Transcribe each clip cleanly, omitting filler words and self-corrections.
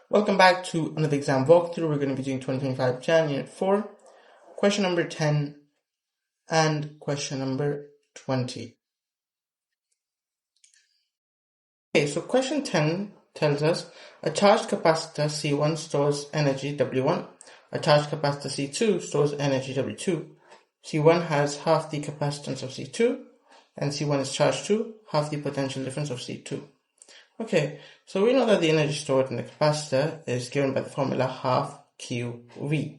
Welcome back to another exam walkthrough. We're going to be doing 2025 Jan Unit 4, question number 10 and question number 20. Okay, so question 10 tells us a charged capacitor C1 stores energy W1, a charged capacitor C2 stores energy W2. C1 has half the capacitance of C2 and C1 is charged to half the potential difference of C2. Okay, so we know that the energy stored in the capacitor is given by the formula half QV.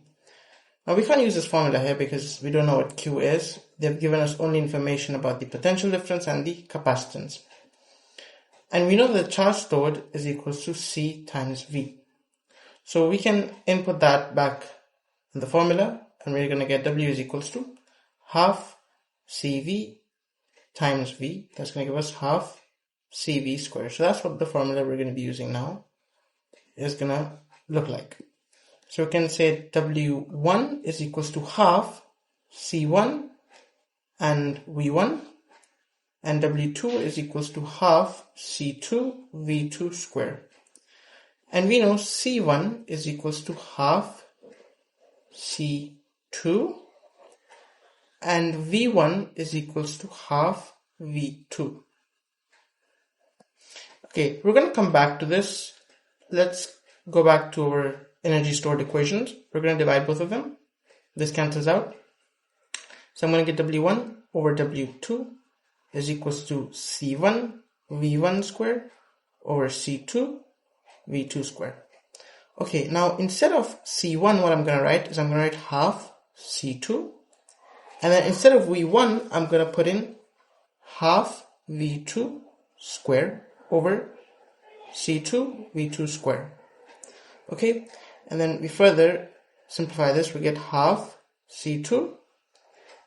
Now we can't use this formula here because we don't know what Q is. They've given us only information about the potential difference and the capacitance. And we know that the charge stored is equals to C times V. So we can input that back in the formula and we're going to get W is equals to half CV times V. That's going to give us half CV squared. So that's what the formula we're going to be using now is going to look like. So we can say W1 is equals to half C1 and V1, and W2 is equals to half C2 V2 squared. And we know C1 is equals to half C2 and V1 is equals to half V2. Okay, we're going to come back to this. Let's go back to our energy stored equations. We're going to divide both of them. This cancels out. So I'm going to get W1 over W2 is equals to C1 V1 squared over C2 V2 squared. Okay, now instead of C1, what I'm going to write is I'm going to write half C2. And then instead of V1, I'm going to put in half V2 squared over C2 V2 squared. Okay, and then we further simplify this. We get half C2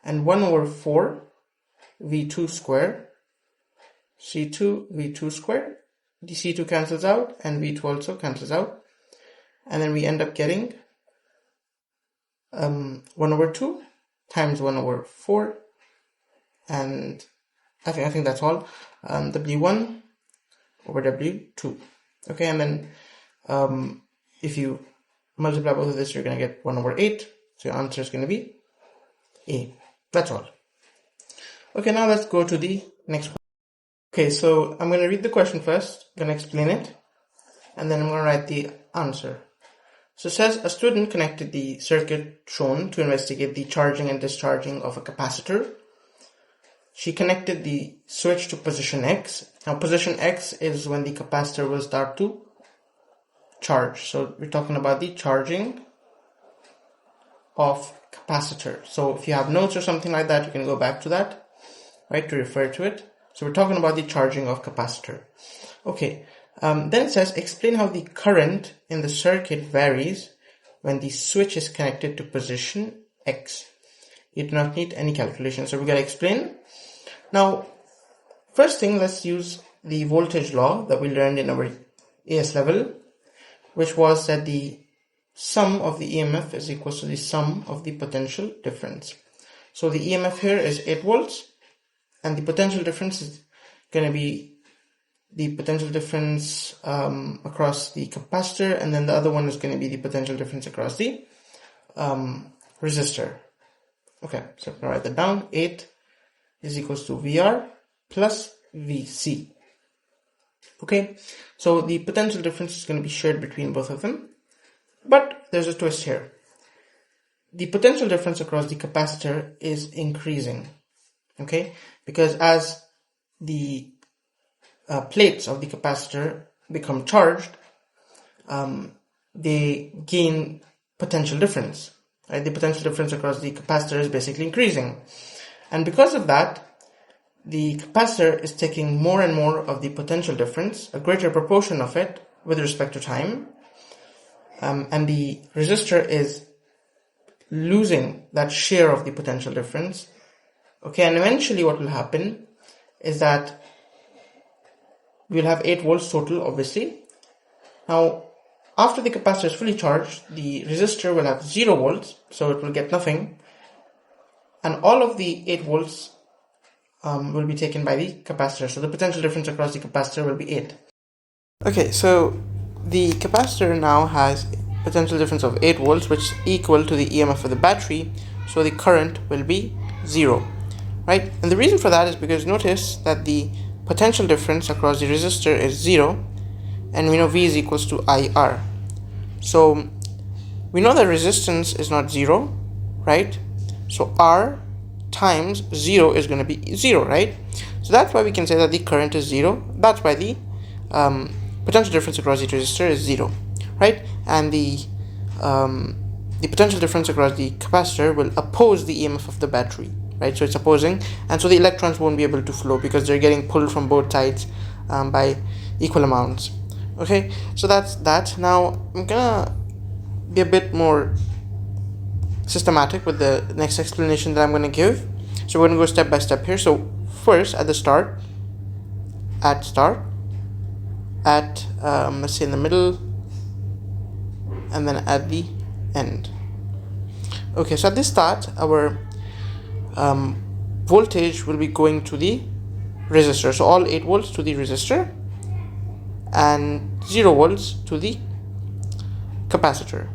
and 1 over 4 V2 squared, C2 V2 squared. The C2 cancels out and V2 also cancels out. And then we end up getting 1 over 2 times 1 over 4. And I think that's all. W1 over W2. Okay, and then if you multiply both of this, you're going to get 1 over 8. So your answer is going to be A. That's all. Okay, now let's go to the next one. Okay, so I'm going to read the question first. I'm going to explain it. And then I'm going to write the answer. So it says a student connected the circuit shown to investigate the charging and discharging of a capacitor. She connected the switch to position X. Now position X is when the capacitor will start to charge. So we're talking about the charging of capacitor. So if you have notes or something like that, you can go back to that, right, to refer to it. So we're talking about the charging of capacitor. Okay, then it says explain how the current in the circuit varies when the switch is connected to position X. You do not need any calculation. So we got to explain. Now, first thing, let's use the voltage law that we learned in our AS level, which was that the sum of the EMF is equal to the sum of the potential difference. So the EMF here is 8 volts and the potential difference is going to be the potential difference across the capacitor, and then the other one is going to be the potential difference across the resistor. Okay, so I'm going to write that down. 8 is equals to VR plus VC. Okay, so the potential difference is going to be shared between both of them. But there's a twist here. The potential difference across the capacitor is increasing. Okay, because as the plates of the capacitor become charged, they gain potential difference. Right? The potential difference across the capacitor is basically increasing. And because of that, the capacitor is taking more and more of the potential difference, a greater proportion of it with respect to time, and the resistor is losing that share of the potential difference. Okay, and eventually what will happen is that we'll have 8 volts total, obviously. Now, after the capacitor is fully charged, the resistor will have 0 volts, so it will get nothing. And all of the 8 volts will be taken by the capacitor. So the potential difference across the capacitor will be 8. Okay, so the capacitor now has potential difference of 8 volts, which is equal to the EMF of the battery, so the current will be 0, right? And the reason for that is because notice that the potential difference across the resistor is 0, and we know V is equals to IR. So we know that resistance is not 0, right? So R times 0 is going to be 0, right? So that's why we can say that the current is 0. That's why the potential difference across each resistor is 0, right? And the potential difference across the capacitor will oppose the EMF of the battery, right? So it's opposing, and so the electrons won't be able to flow because they're getting pulled from both sides by equal amounts. Okay, so that's that. Now I'm gonna be a bit more systematic with the next explanation that I'm going to give. So we're going to go step by step here. So first, at the start, let's say in the middle, and then at the end. Okay, so at the start, our voltage will be going to the resistor. So all 8 volts to the resistor and 0 volts to the capacitor.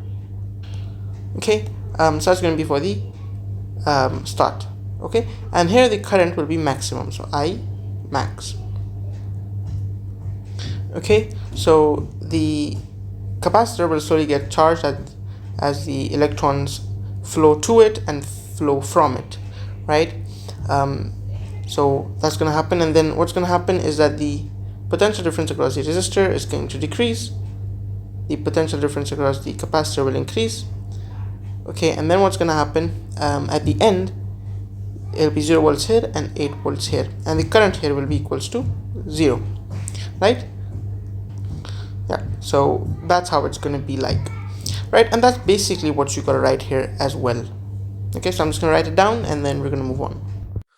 Okay, so that's going to be for the start. Okay, and here the current will be maximum, so I max. Okay, so the capacitor will slowly get charged as the electrons flow to it and flow from it, right? So that's going to happen, and then what's going to happen is that the potential difference across the resistor is going to decrease, the potential difference across the capacitor will increase. Okay, and then what's going to happen at the end, it'll be 0 volts here and 8 volts here, and the current here will be equals to 0, right? Yeah, so that's how it's going to be like, right? And that's basically what you got to write here as well. Okay, so I'm just going to write it down and then we're going to move on.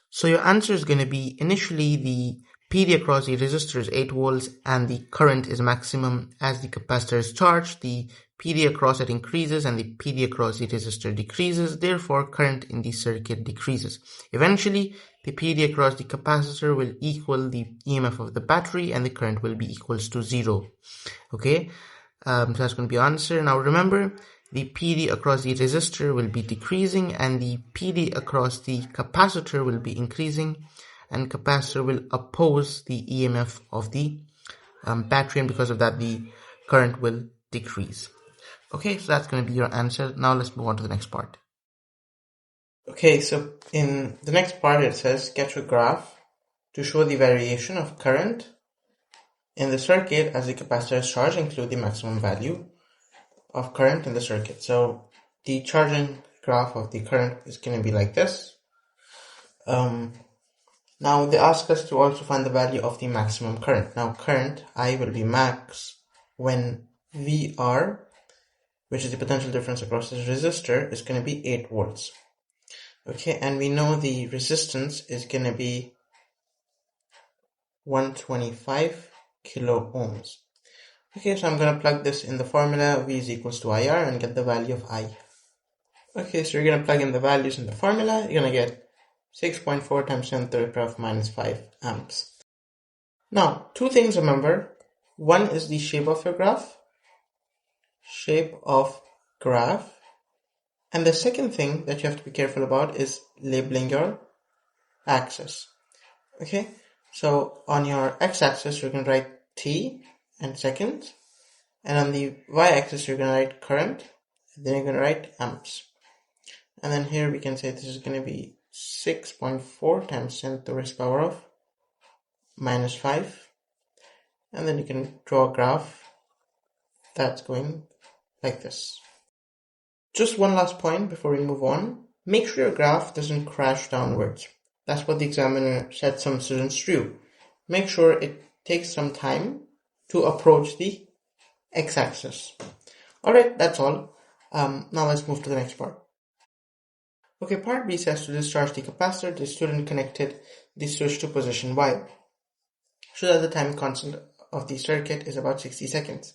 So your answer is going to be, initially the PD across the resistor is 8 volts and the current is maximum. As the capacitor is charged, the PD across it increases and the PD across the resistor decreases. Therefore, current in the circuit decreases. Eventually, the PD across the capacitor will equal the EMF of the battery and the current will be equals to 0. Okay, so that's going to be answer. Now remember, the PD across the resistor will be decreasing and the PD across the capacitor will be increasing, and capacitor will oppose the EMF of the battery, and because of that the current will decrease. Okay, so that's going to be your answer. Now let's move on to the next part. Okay, so in the next part it says sketch a graph to show the variation of current in the circuit as the capacitor is charged, include the maximum value of current in the circuit. So the charging graph of the current is going to be like this. Now they ask us to also find the value of the maximum current. Now current I will be max when VR, which is the potential difference across this resistor, is going to be 8 volts. Okay, and we know the resistance is going to be 125 kilo ohms. Okay, so I'm going to plug this in the formula. V is equals to IR and get the value of I. Okay, so you're going to plug in the values in the formula. You're going to get 6.4 times 10 to the power of minus 5 amps. Now, two things remember. One is the shape of your graph. And the second thing that you have to be careful about is labeling your axis. Okay, so on your x-axis, you're going to write T and seconds. And on the y-axis, you're going to write current. Then you're going to write amps. And then here we can say this is going to be 6.4 times 10 to the power of minus 5. And then you can draw a graph that's going like this. Just one last point before we move on. Make sure your graph doesn't crash downwards. That's what the examiner said some students do. Make sure it takes some time to approach the x-axis. Alright, that's all. Now let's move to the next part. Okay, part B says to discharge the capacitor, the student connected the switch to position Y, so that the time constant of the circuit is about 60 seconds.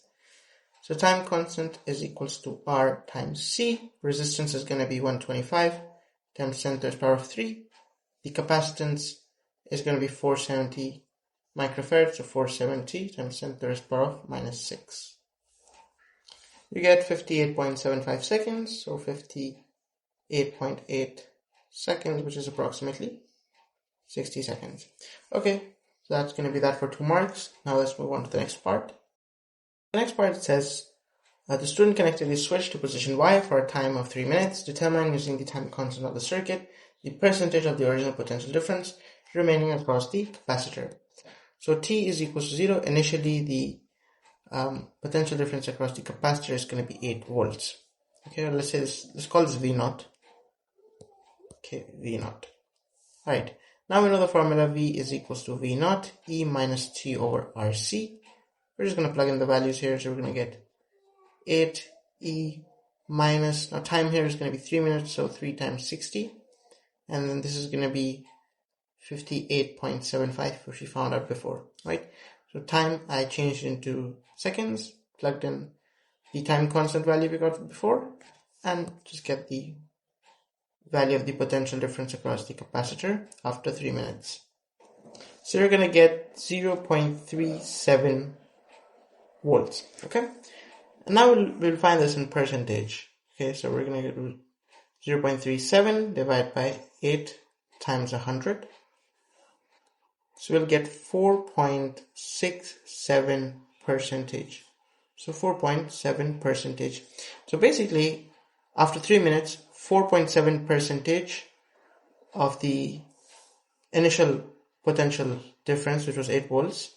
So time constant is equals to R times C. Resistance is going to be 125 times 10 to the power of 3. The capacitance is going to be 470 microfarads, so 470 times 10 to the power of minus 6. You get 58.75 seconds, so 58.8 seconds, which is approximately 60 seconds. Okay, so that's going to be that for 2 marks. Now let's move on to the next part. The next part says, the student connected the switch to position Y for a time of 3 minutes. Determine using the time constant of the circuit the percentage of the original potential difference remaining across the capacitor. So T is equal to 0. Initially, the potential difference across the capacitor is going to be 8 volts. Okay, let's say this, let's call this V naught. Okay, V naught. Alright, now we know the formula V is equals to V naught E minus T over RC. We're just going to plug in the values here, so we're going to get 8 E minus, now time here is going to be 3 minutes, so 3 times 60, and then this is going to be 58.75, which we found out before, right? So time I changed into seconds, plugged in the time constant value we got before, and just get the value of the potential difference across the capacitor after 3 minutes. So you're going to get 0.37 volts, okay? And now we'll find this in percentage. Okay, so we're going to get 0.37 divided by 8 times 100. So we'll get 4.67 percentage. So 4.7 percentage. So basically, after 3 minutes, 4.7 percentage of the initial potential difference, which was 8 volts,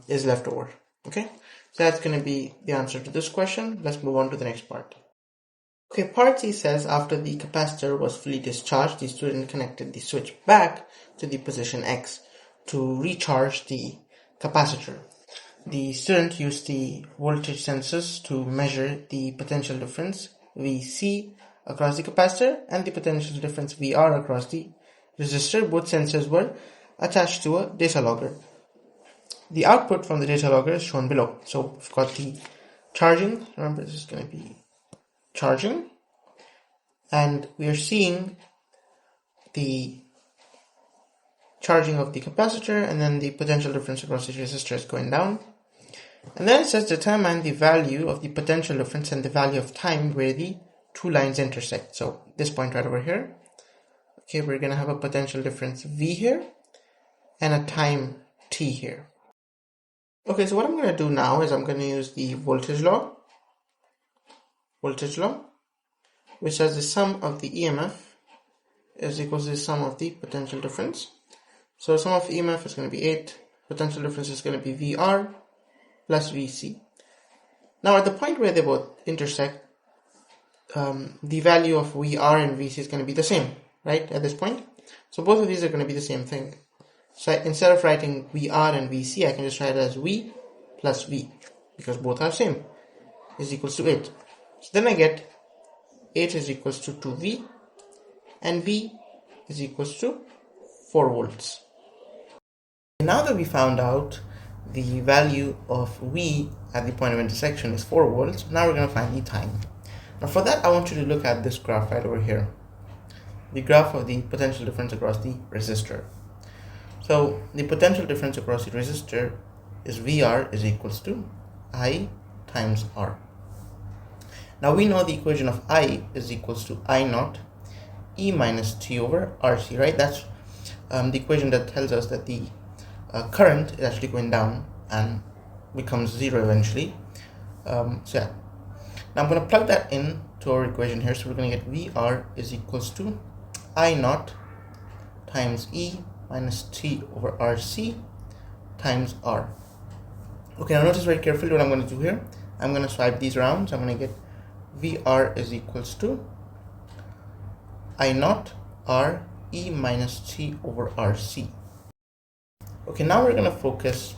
is left over. Okay, so that's going to be the answer to this question. Let's move on to the next part. Okay, part C says after the capacitor was fully discharged, the student connected the switch back to the position X to recharge the capacitor. The student used the voltage sensors to measure the potential difference VC across the capacitor and the potential difference VR across the resistor. Both sensors were attached to a data logger. The output from the data logger is shown below. So we've got the charging. Remember, this is going to be charging. And we are seeing the charging of the capacitor, and then the potential difference across the resistor is going down. And then it says determine the value of the potential difference and the value of time where the 2 lines intersect. So this point right over here. Okay, we're going to have a potential difference V here and a time T here. Okay, so what I'm going to do now is I'm going to use the voltage law, which says the sum of the EMF is equal to the sum of the potential difference. So sum of EMF is going to be 8, potential difference is going to be VR plus VC. Now at the point where they both intersect, the value of VR and VC is going to be the same, right, at this point. So both of these are going to be the same thing. So instead of writing VR and VC, I can just write it as V plus V, because both are same, is equals to 8. So then I get 8 is equals to 2V, and V is equals to 4 volts. Now that we found out the value of V at the point of intersection is 4 volts, now we're going to find the time. Now for that, I want you to look at this graph right over here, the graph of the potential difference across the resistor. So the potential difference across the resistor is VR is equals to I times R. Now we know the equation of I is equals to I naught E minus T over RC, right? That's the equation that tells us that the current is actually going down and becomes 0 eventually. So yeah. Now I'm going to plug that in to our equation here. So we're going to get VR is equals to I naught times E minus T over RC times R. Okay, now notice very carefully what I'm going to do here. I'm going to swipe these around. So I'm going to get VR is equals to I naught R E minus T over RC. Okay, now we're going to focus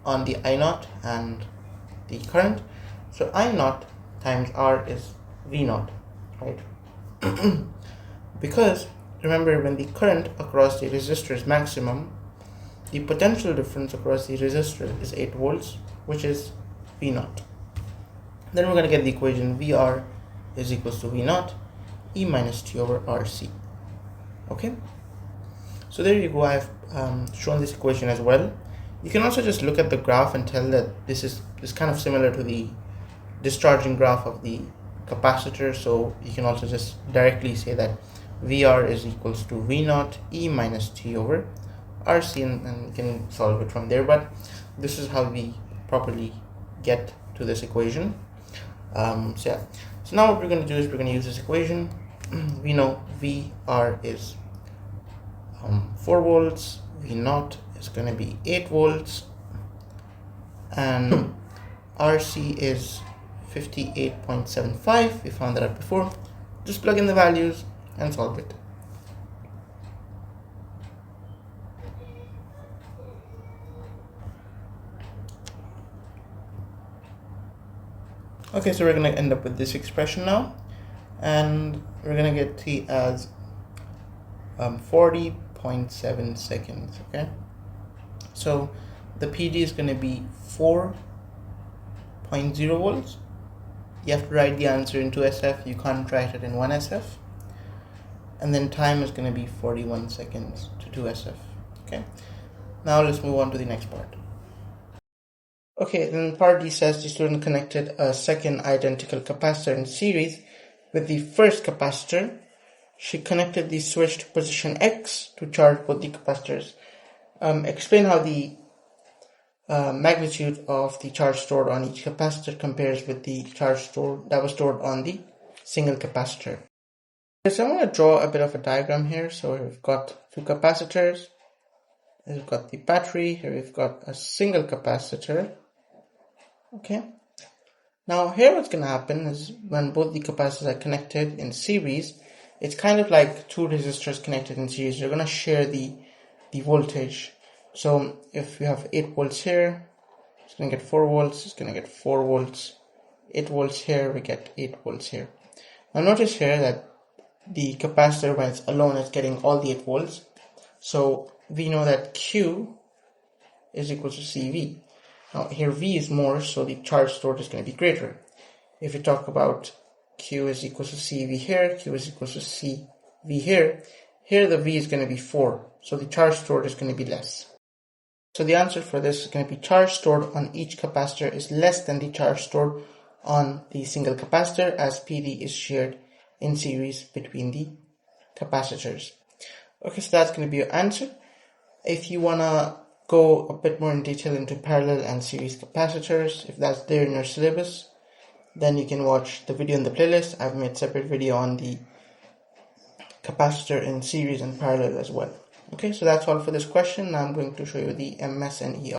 on the I naught and the current. So I naught times R is V naught, right? Because remember, when the current across the resistor is maximum, the potential difference across the resistor is 8 volts, which is V naught. Then we're going to get the equation VR is equals to V naught E minus T over RC. Okay, so there you go. I've shown this equation as well. You can also just look at the graph and tell that this is kind of similar to the discharging graph of the capacitor, so you can also just directly say that VR is equals to V naught E minus T over RC, and you can solve it from there. But this is how we properly get to this equation. So now what we're going to do is we're going to use this equation. We know VR is 4 volts, V naught is going to be 8 volts, and RC is 58.75. we found that out before. Just plug in the values and solve it. Okay, so we're going to end up with this expression now, and we're going to get T as 40.7 seconds. Okay, so the PD is going to be 4.0 volts. You have to write the answer in 2SF, you can't write it in 1SF. And then time is going to be 41 seconds to 2SF. Okay, now let's move on to the next part. Okay, then part D says the student connected a second identical capacitor in series with the first capacitor. She connected the switch to position X to charge both the capacitors. Explain how the magnitude of the charge stored on each capacitor compares with the charge that was stored on the single capacitor. So I'm going to draw a bit of a diagram here. So we've got two capacitors, we've got the battery, here we've got a single capacitor. Okay, now here what's going to happen is when both the capacitors are connected in series, it's kind of like two resistors connected in series. You're going to share the voltage. So if you have 8 volts here, it's going to get 4 volts, it's going to get 4 volts, 8 volts here, we get 8 volts here. Now notice here that the capacitor, when it's alone, is getting all the 8 volts. So we know that Q is equal to CV. Now here V is more, so the charge stored is going to be greater. If we talk about Q is equal to CV here, Q is equal to CV here, here the V is going to be 4, so the charge stored is going to be less. So the answer for this is going to be charge stored on each capacitor is less than the charge stored on the single capacitor, as PD is shared in series between the capacitors. Okay, so that's going to be your answer. If you want to go a bit more in detail into parallel and series capacitors, if that's there in your syllabus, then you can watch the video in the playlist. I've made a separate video on the capacitor in series and parallel as well. Okay, so that's all for this question. Now I'm going to show you the MS and ER.